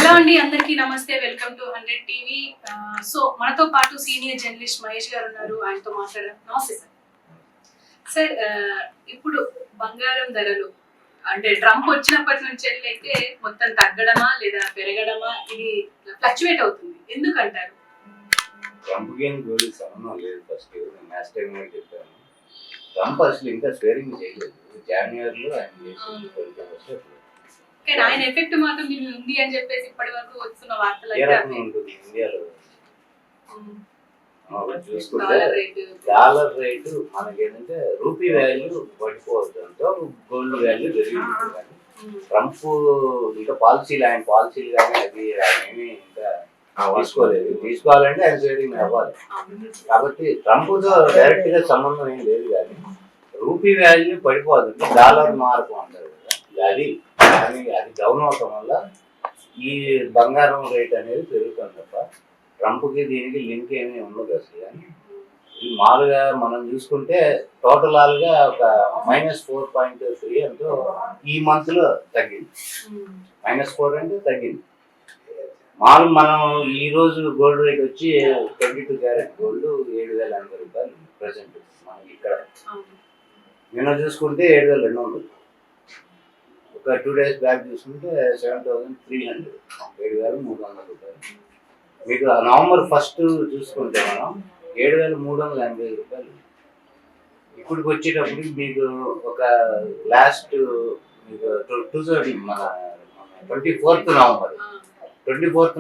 Hello అండి, అందరికీ నమస్తే. Welcome to 100 TV. సో మనతో పాటు సీనియర్ జర్నలిస్ట్ మహేష్ గారు ఉన్నారు. ఆయనతో మాట్లాడదాం. నమస్తే సార్. సార్, ఇప్పుడు బంగారం ధరలు అంటే ట్రంప్ వచ్చినప్పటి నుంచి అయితే మొత్తం తగ్గడమా లేదా పెరగడమా, ఇది ఫ్లక్చువేట్ అవుతుంది, ఎందుకంటారు? ట్రంప్ గేమ్ గోల్డ్ సంబంధం లేదు. ఫస్ట్ నేను లాస్ట్ టైం కూడా చెప్పాను, ట్రంప్ అసలు ఇంకా స్వేరింగ్ చేయలేదు. జనవరిలో ఆయన చేసి కానీ ఆయన ఎఫెక్ట్ మాత్రం దీని ఉంది అని చెప్పేసి ఇప్పటి వరకు వస్తున్న వార్తలు ఏ రకంగా ఉంటుంది ఇండియాలో చూసుకుంటే డాలర్ రేటు మనకేంటంటే రూపీ వాల్యూ పడిపోవడంతో గోల్డ్ వాల్యూ పెరిగింది. కానీ ట్రంప్ ఇంకా ఆయన పాలసీలు కానీ అది ఆయన ఏమి ఇంకా తీసుకోలేదు. తీసుకోవాలంటే ఆయన స్వేరింగ్ అవ్వాలి. కాబట్టి ట్రంప్తో డైరెక్ట్ గా సంబంధం ఏం లేదు. కానీ రూపీ వాల్యూ పడిపోతుంది, డాలర్ మార్పు అంటారు కదా, అది డౌన్ అవటం వల్ల ఈ బంగారం రేట్ అనేది పెరుగుతుంది తప్ప ట్రంప్కి దీనికి లింక్ ఏమీ ఉండదు అసలు. కానీ ఈ మామూలుగా మనం చూసుకుంటే టోటల్ గా ఒక -4.3 అంటూ ఈ మంత్ లో తగ్గింది. -4 అంటే తగ్గింది. మామూలు మనం ఈ రోజు గోల్డ్ రేట్ వచ్చి 22 క్యారెట్ గోల్డ్ 7,80 రూపాయలు ప్రజెంట్ మనకి ఇక్కడ. నిన్న చూసుకుంటే 7,200. ఒక 2 days బ్యాక్ చూసుకుంటే 7,300, 7,300 రూపాయలు. మీకు నవంబర్ 1 చూసుకుంటే మనం 7,380 రూపాయలు. ఇప్పటికి వచ్చేటప్పుడు మీకు ఒక లాస్ట్ మీకు 2000 మన 24th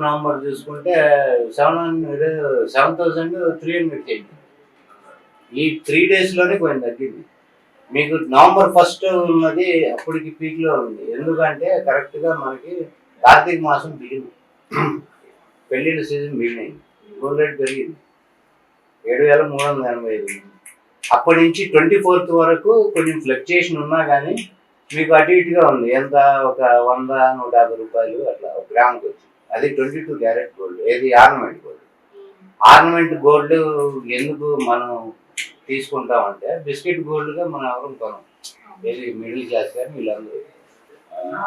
నవంబర్ చూసుకుంటే 7,300 చేయండి. ఈ 3 days లోనే కొంచెం తగ్గింది. మీకు నవంబర్ 1 ఉన్నది అప్పటికి పీక్ లో ఉంది. ఎందుకంటే కరెక్ట్ గా మనకి కార్తీక మాసం బిగింది, పెళ్లిళ్ళ సీజన్ బిగిన్. గోల్డ్ రేట్ పెరిగింది 7,385. అప్పటి నుంచి 24th వరకు కొంచెం ఫ్లక్చుయేషన్ ఉన్నా కానీ మీకు అటు ఇటుగా ఉంది. ఎంత ఒక 100-150 రూపాయలు అట్లా ఒక గ్రామ్కి వచ్చి. అది 22 క్యారెట్ గోల్డ్. ఏది ఆర్నమెంట్ గోల్డ్. ఆర్నమెంట్ గోల్డ్ ఎందుకు మనం తీసుకుంటామంటే బిస్కెట్ గోల్డ్ గా మనం ఎవరు కొనం. ఏది మిడిల్ క్లాస్ కానీ వీళ్ళందరూ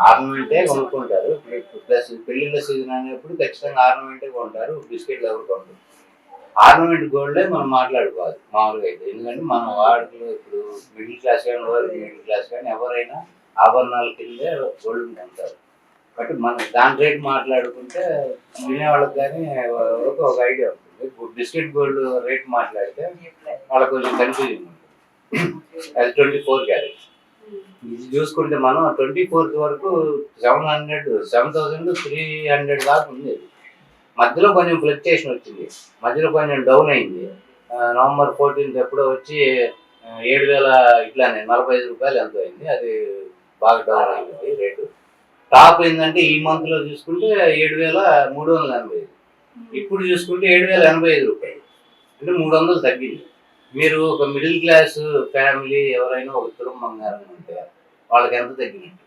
ఆర్నమెంటే కొనుక్కుంటారు. ప్లస్ పెళ్లిళ్ళ సీజన్ అనేప్పుడు ఖచ్చితంగా ఆర్నమెంటే కొంటారు, బిస్కెట్లు ఎవరు కొంటారు. ఆర్నమెంట్ గోల్డే మనం మాట్లాడుకోవాలి మామూలుగా అయితే. ఎందుకంటే మన వాడుకలు ఇప్పుడు మిడిల్ క్లాస్ కానీ మిడిల్ క్లాస్ కానీ ఎవరైనా ఆభరణాల కిందే గోల్డ్ కొంటారు. బట్ మనం దాని రేట్ మాట్లాడుకుంటే వినేవాళ్ళకి కానీ ఒక ఐడియా ఉంటుంది. బిస్కెట్ గోల్డ్ రేట్ మాట్లాడితే వాళ్ళకి కొంచెం కన్ఫ్యూజింగ్ ఉంటుంది. అది 24 క్యారెట్. ఇది చూసుకుంటే మనం 24th వరకు 7,300 దాకా ఉంది. మధ్యలో కొంచెం ఫ్లక్చుయేషన్ వచ్చింది, మధ్యలో కొంచెం డౌన్ అయింది. నవంబర్ 14th ఎప్పుడో వచ్చి 7,000 ఇట్లానే 45 రూపాయలు ఎంతో అయింది. అది బాగా డౌన్ అయింది రేటు. టాప్ ఏంటంటే ఈ మంత్ లో చూసుకుంటే 7,385. ఇప్పుడు చూసుకుంటే 7,085 రూపాయలు, అంటే 300 తగ్గింది. మీరు ఒక మిడిల్ క్లాస్ ఫ్యామిలీ ఎవరైనా ఒక తులం బంగారం ఉంటే వాళ్ళకి ఎంత తగ్గినట్టు?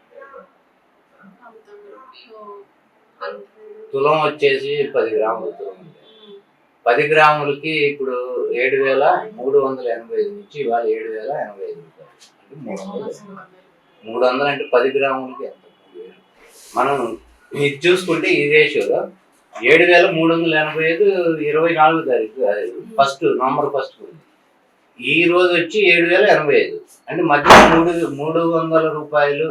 తులం వచ్చేసి 10 గ్రాములు తులం ఉంది. 10 గ్రాములకి ఇప్పుడు 7,385 నుంచి ఇవాళ 7,085 రూపాయలు, అంటే 300 అంటే 10 గ్రాములకి ఎంత? మనం ఇది చూసుకుంటే ఈ రేషియోలో 7,385 24వ తారీఖు నవంబర్ 1 ఉంది. ఈ రోజు వచ్చి 7,085, అంటే మధ్య 300 రూపాయలు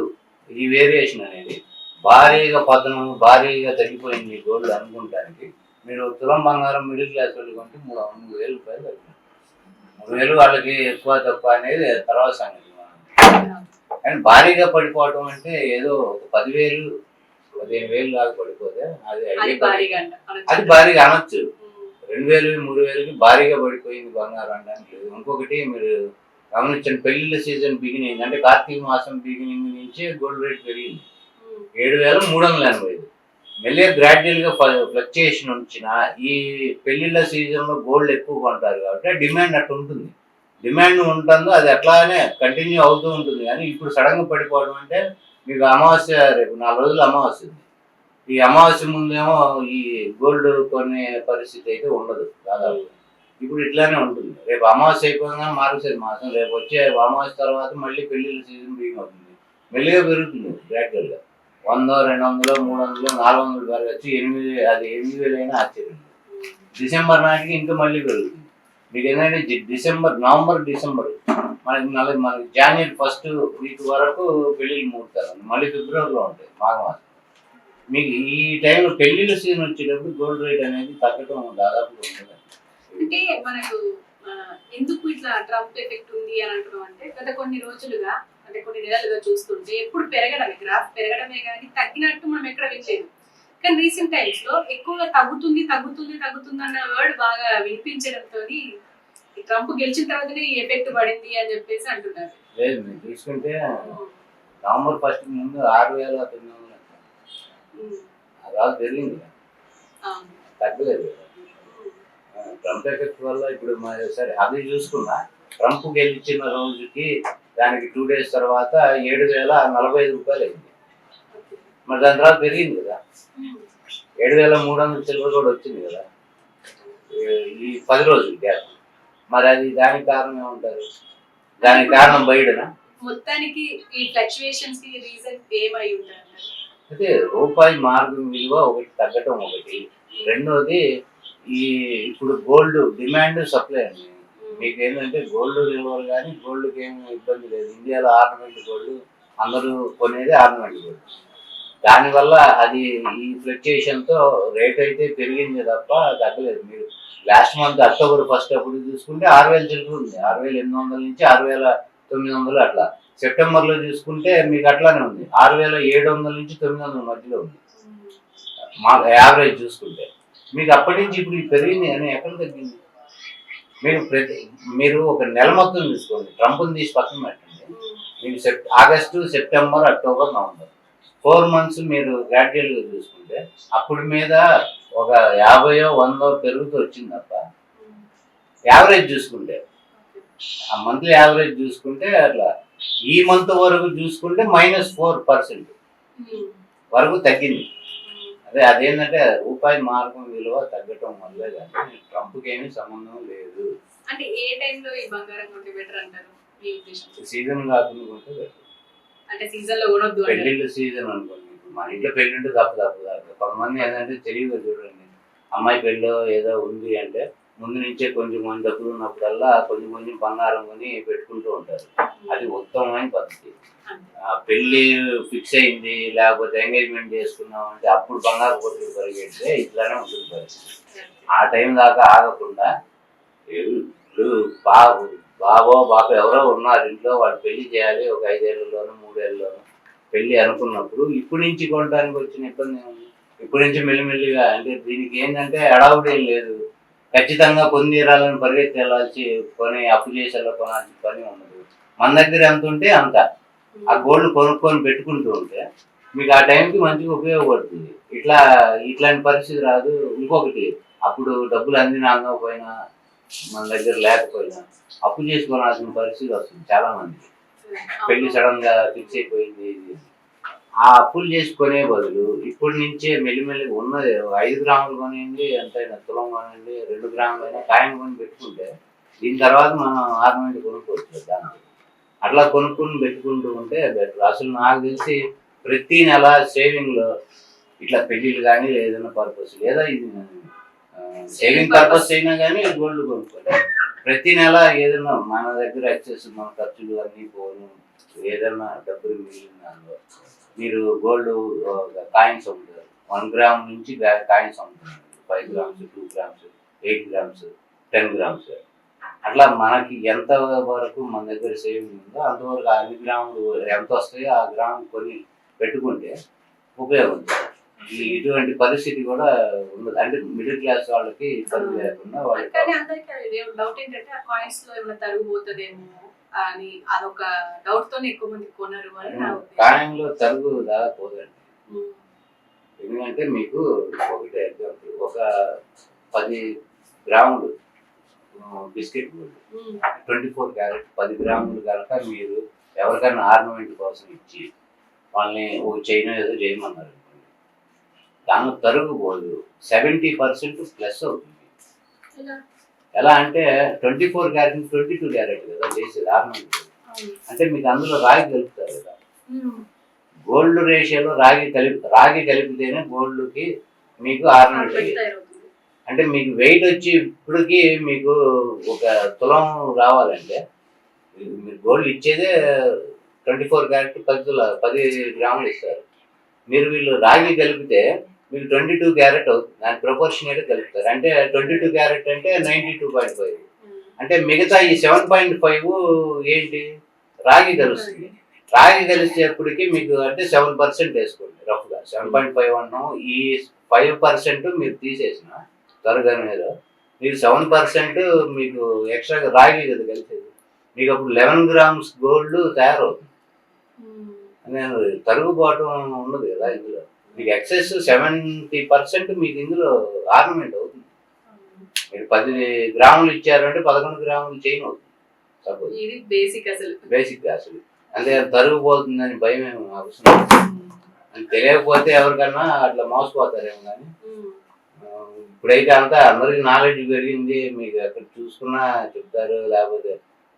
ఈ వేరియేషన్ అనేది భారీగా పతనం, భారీగా తగ్గిపోయింది గోల్డ్ అనుకుంటానికి. మీరు తులం బంగారం మిడిల్ క్లాస్ వాళ్ళు కొంటే 3,000 రూపాయలు తగ్గింది. 3,000 వాళ్ళకి ఎక్కువ తక్కువ అనేది తర్వాత సంగతి. కానీ భారీగా పడిపోవటం అంటే ఏదో 10,000-15,000 దాకా పడిపోతే అది భారీగా అనొచ్చు. 2,000-3,000కి భారీగా పడిపోయింది బంగారం అనడానికి లేదు. ఇంకొకటి మీరు గమనించండి, పెళ్లిళ్ళ సీజన్ బిగినింగ్ అంటే కార్తీక మాసం బిగినింగ్ నుంచే గోల్డ్ రేట్ పెరిగింది 7,385. మళ్ళీ గ్రాడ్యువల్ గా ఫ్లక్చుయేషన్ వచ్చిన ఈ పెళ్లిళ్ళ సీజన్ లో గోల్డ్ ఎక్కువ కొంటారు కాబట్టి డిమాండ్ అట్లా ఉంటుంది. డిమాండ్ ఉంటుందో అది అట్లానే కంటిన్యూ అవుతూ ఉంటుంది. కానీ ఇప్పుడు సడన్ గా పడిపోవడం అంటే మీకు అమావాస్య, రేపు 4 రోజులు అమావాస్య ఉంది. ఈ అమావాస్య ముందేమో ఈ గోల్డ్ కొనే పరిస్థితి అయితే ఉండదు దాదాపు. ఇప్పుడు ఇట్లానే ఉంటుంది. రేపు అమావాస్య అయిపోయినా మార్గశిర మాసం, రేపు వచ్చే అమావాస్య తర్వాత మళ్ళీ పెళ్లిళ్ళ సీజన్ బిగిన్ అవుతుంది. మెల్లిగా పెరుగుతుంది గ్రాడ్యువల్ గా. 100, 200, 300, 400 పెరగచ్చు. 8,000 అయినా ఆశ్చర్యం లేదు. డిసెంబర్ నాటికి ఇంకా మళ్ళీ పెరుగుతుంది. మీకు ఏంటంటే నవంబర్, డిసెంబర్ మనకి జనవరి ఫస్ట్ వీక్ వరకు పెళ్ళిళ్ళు ముహూర్తాలు, మళ్ళీ ఫిబ్రవరిలో ఉంటాయి మాఘమాసం. మీకు ఈ టైంలో పెళ్లిళ్ళ సీజన్ వచ్చేటప్పుడు గోల్డ్ రేట్ అనేది తగ్గడం దాదాపు ఉంటుంది. అంటే మనకు ఎందుకు ఇట్లా ట్రంప్ ఎఫెక్ట్ ఉంది అని అంటున్నాం అంటే గత కొన్ని రోజులుగా అంటే కొన్ని నెలలుగా చూస్తుంటే ఎప్పుడు పెరగడమే, గ్రాఫ్ పెరగడమే కానీ తగ్గినట్టు మనం ఎక్కడ వినలేదు. కానీ రీసెంట్ టైమ్స్ లో ఎక్కువగా తగ్గుతుంది అన్న వర్డ్ బాగా వినిపించడంతో ట్రంప్ గెలిచిన తర్వాతనే ఈ ఎఫెక్ట్ పడింది అని చెప్పేసి అంటున్నారు. లేదు, మీరు చూసుకుంటే నవంబర్ ఫస్ట్ ముందు 6,900 రాజు పెరిగింది, తగ్గలేదు. ట్రంప్ ఎఫెక్ట్ వల్ల ఇప్పుడు సరే అది చూసుకున్నా, ట్రంప్ గెలిచిన రోజుకి దానికి 2 days తర్వాత 7,045 రూపాయలు అయింది. మరి దాని తర్వాత పెరిగింది కదా, 7,300 చిల్లర కూడా వచ్చింది కదా ఈ 10 రోజులు గ్యాప్. మరి అది దానికి కారణం ఏమంటారు? దానికి కారణం బయటనా? మొత్తానికి ఈ ఫ్లక్చుయేషన్స్ కి రీజన్ ఏమై ఉంటారు? అయితే రూపాయి మార్గం విలువ ఒకటి తగ్గటం ఒకటి, రెండోది ఈ ఇప్పుడు గోల్డ్ డిమాండ్ సప్లై అండి. మీకు ఏంటంటే గోల్డ్ నిల్వలు కానీ గోల్డ్కి ఏమి ఇబ్బంది లేదు. ఇండియాలో ఆర్నమెంట్ గోల్డ్ అందరూ కొనేది ఆర్నమెంట్ గోల్డ్. దానివల్ల అది ఈ ఫ్లక్చుయేషన్తో రేట్ అయితే పెరిగింది తప్ప తగ్గలేదు. మీరు లాస్ట్ మంత్ అక్టోబర్ 1 అప్పుడు చూసుకుంటే 6,000 చిల్లర ఉంది, 6,800 నుంచి 6,900 అట్లా. సెప్టెంబర్లో చూసుకుంటే మీకు అట్లానే ఉంది, 6,700 నుంచి 900 మధ్యలో ఉంది మా యావరేజ్ చూసుకుంటే. మీకు అప్పటి నుంచి ఇప్పుడు పెరిగింది కానీ ఎక్కడ తగ్గింది? మీరు ఒక నెల మొత్తం తీసుకోండి, ట్రంప్ని తీసి పక్కన పెట్టండి. మీకు August, September, October, November 4 months మీరు గ్రాడ్యువల్గా చూసుకుంటే అప్పుడు మీద ఒక 50-100 పెరుగుతూ వచ్చింది తప్ప యావరేజ్ చూసుకుంటే, ఆ మంత్లీ యావరేజ్ చూసుకుంటే అట్లా ఈ మంత్ వరకు చూసుకుంటే -4% వరకు తగ్గింది. అదేంటంటే రూపాయి మార్గం విలువ తగ్గటం వల్లే కానీ ట్రంప్కి ఏమీ సంబంధం లేదు. అంటే ఏ టైంలో ఈ బంగారం కొంటే బెటర్ అంటారు మీ ఉద్దేశం? సీజన్ కాకుండా కొంటే బెటర్. అంటే సీజన్ లో కొనొద్దు, పెళ్లిళ్ళ సీజన్ అనుకోండి. మన ఇంట్లో పెళ్ళింటే తప్పు. కొంతమంది ఏంటంటే తెలియదు, చూడండి, అమ్మాయి పెళ్ళి ఏదో ఉంది అంటే ముందు నుంచే కొంచెం డబ్బులు ఉన్నప్పుడల్లా కొంచెం బంగారం కొని పెట్టుకుంటూ ఉంటారు. అది ఉత్తమమైన పద్ధతి. పెళ్లి ఫిక్స్ అయింది లేకపోతే ఎంగేజ్మెంట్ చేసుకున్నాం అంటే అప్పుడు బంగారు కొట్టుకు పరిగెడితే ఇట్లానే ఉంటుంది పరిస్థితి. ఆ టైం దాకా ఆగకుండా ఇప్పుడు బాబో ఎవరో ఉన్నారు ఇంట్లో, వాళ్ళు పెళ్లి చేయాలి, ఒక 5 ఏళ్లలోనూ 3 ఏళ్లలోనూ పెళ్లి అనుకున్నప్పుడు ఇప్పటి నుంచి కొనడానికి వచ్చిన ఇబ్బంది ఏముంది? ఇప్పటి నుంచి మెల్లిమెల్లిగా. అంటే దీనికి ఏంటంటే అడవుడు ఏం లేదు, ఖచ్చితంగా కొన్ని తీరాలని పరిగెత్తి వెళ్ళాల్సి, కొని అప్పు చేసేలా కొనాల్సిన పని ఉండదు. మన దగ్గర ఎంత ఉంటే అంత ఆ గోల్డ్ కొనుక్కొని పెట్టుకుంటూ ఉంటే మీకు ఆ టైంకి మంచిగా ఉపయోగపడుతుంది. ఇట్లాంటి పరిస్థితి రాదు. ఇంకొకటి, అప్పుడు డబ్బులు అందినా అందకపోయినా మన దగ్గర లేకపోయినా అప్పు చేసుకోవాల్సిన పరిస్థితి వస్తుంది చాలా మంది. పెళ్లి సడన్ గా ఫిక్స్ అయిపోయింది, ఆ అప్పులు చేసుకునే బదులు ఇప్పటి నుంచే మెల్లిమెల్లిగా ఉన్నది 5 గ్రాములు కొనివ్వండి, ఎంతైనా తులం కొనండి, 2 గ్రాములు అయినా కాయం కొని పెట్టుకుంటే దీని తర్వాత మనం ఆర్నమెంట్ కొనుక్కోవచ్చు. దానికి అట్లా కొనుక్కొని పెట్టుకుంటూ ఉంటే బెటర్. అసలు నాకు తెలిసి ప్రతి నెల సేవింగ్లో ఇట్లా పెళ్ళిళ్ళు కానీ ఏదైనా పర్పస్ లేదా ఇది సేవింగ్ పర్పస్ అయినా కానీ గోల్డ్ కొనుక్కోవాలి. ప్రతి నెల ఏదైనా మన దగ్గర ఎక్సెస్ మన ఖర్చులు అన్నీ పోను, ఏదైనా డబ్బులు మిగిలిన దానిలో మీరు గోల్డ్ కాయిన్స్ అమ్ముతారు. 1 గ్రామ్ నుంచి కాయిన్స్ అమ్ముతున్నారు. 5 grams, 2 grams, 8 grams, 10 grams. అట్లా మనకి ఎంత వరకు మన దగ్గర సేవింగ్ ఉందో అంతవరకు 5 గ్రాములు ఎంత వస్తాయో ఆ గ్రామ్ కొని పెట్టుకుంటే ఉపయోగం. ఇటువంటి పరిస్థితి కూడా ఉండదు. అంటే మిడిల్ క్లాస్ వాళ్ళకి ఇబ్బంది లేకుండా డౌట్ ఏంటంటే ఆ కాయిన్స్ లో ఏమైనా తరుగుపోతుందేమో అని అదొక డౌట్ తోనే ఎక్కువ మంది కొనరు. కాయంలో తరుగు దాదాపు పోదండి. ఎందుకంటే మీకు ఒకటే ఎగ్జాంపుల్, ఒక 10 గ్రాములు బిస్కెట్ గోల్డ్ 24 క్యారెట్ 10 గ్రాములు కనుక మీరు ఎవరికైనా ఆర్నమెంట్ కోసం ఇచ్చి వాళ్ళని ఒక చైన్ ఏదో చేయమన్నారు అనుకోండి, దానిలో తరుగుపోదు, 70% ప్లస్ అవుతుంది. ఎలా అంటే 24 క్యారెట్ 22 క్యారెట్ కదా చేసేది ఆర్నమెంట్. అంటే మీకు అందులో రాయి కలుపుతారు కదా. గోల్డ్ రేషియోలో రాగి కలిపితేనే గోల్డ్కి మీకు ఆర్నమెంట్ తయారవుతుంది. అంటే మీకు వెయిట్ వచ్చి ఇప్పటికి మీకు ఒక తులం రావాలంటే మీరు గోల్డ్ ఇచ్చేదే 24 క్యారెట్ 10 గ్రాములు ఇస్తారు. మీరు వీళ్ళు రాగి కలిపితే మీకు 22 క్యారెట్ అవుతుంది. దాని ప్రపోర్షనేట్ కలుపుతారు. అంటే 22 క్యారెట్ అంటే 92.5. అంటే మిగతా ఈ 7.5 ఏంటి రాగి కలుస్తుంది. రాగి కలిసేప్పటికి మీకు అంటే 7% వేసుకోండి రఫ్గా. 7.5 అన్నాం. ఈ 5% మీరు తీసేసిన త్వరగా మీద మీకు 7% మీకు ఎక్స్ట్రాగా రాగి కదా కలిసేది. మీకు అప్పుడు 11 గ్రామ్స్ గోల్డ్ తయారవుతుంది. నేను తరుగుబాటు ఉన్నది కదా ఇందులో. మీకు ఎక్సెస్ 70% మీకు ఇందులో ఆర్నమెంట్ అవుతుంది. మీరు 10 గ్రాములు ఇచ్చారంటే 11 గ్రాములు చైన్ అవుతుంది. సపోజ్ ఇది బేసిక్ అసలు. బేసిక్ అసలు అంటే తరుగుపోతుందని భయం ఏమి అవసరం అని తెలియకపోతే ఎవరికన్నా అట్లా మోసపోతారేమో కానీ ఇప్పుడైతే అంతా అందరికి నాలెడ్జ్ పెరిగింది. మీకు అక్కడ చూసుకున్నా చెప్తారు, లేకపోతే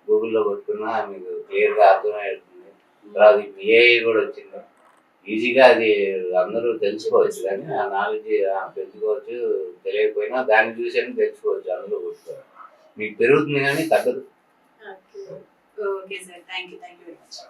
గూగుల్లో కొట్టుకున్నా మీకు క్లియర్గా అర్థమవుతుంది. తర్వాత ఇప్పుడు ఏఐ కూడా వచ్చింది, ఈజీగా అది అందరూ తెలుసుకోవచ్చు. కానీ ఆ నాలెడ్జ్ పెంచుకోవచ్చు. తెలియకపోయినా దాన్ని చూసి తెలుసుకోవచ్చు. అందులో కొట్టుకోవచ్చు. మీకు పెరుగుతుంది కానీ తగ్గదు. Okay sir, thank you very much.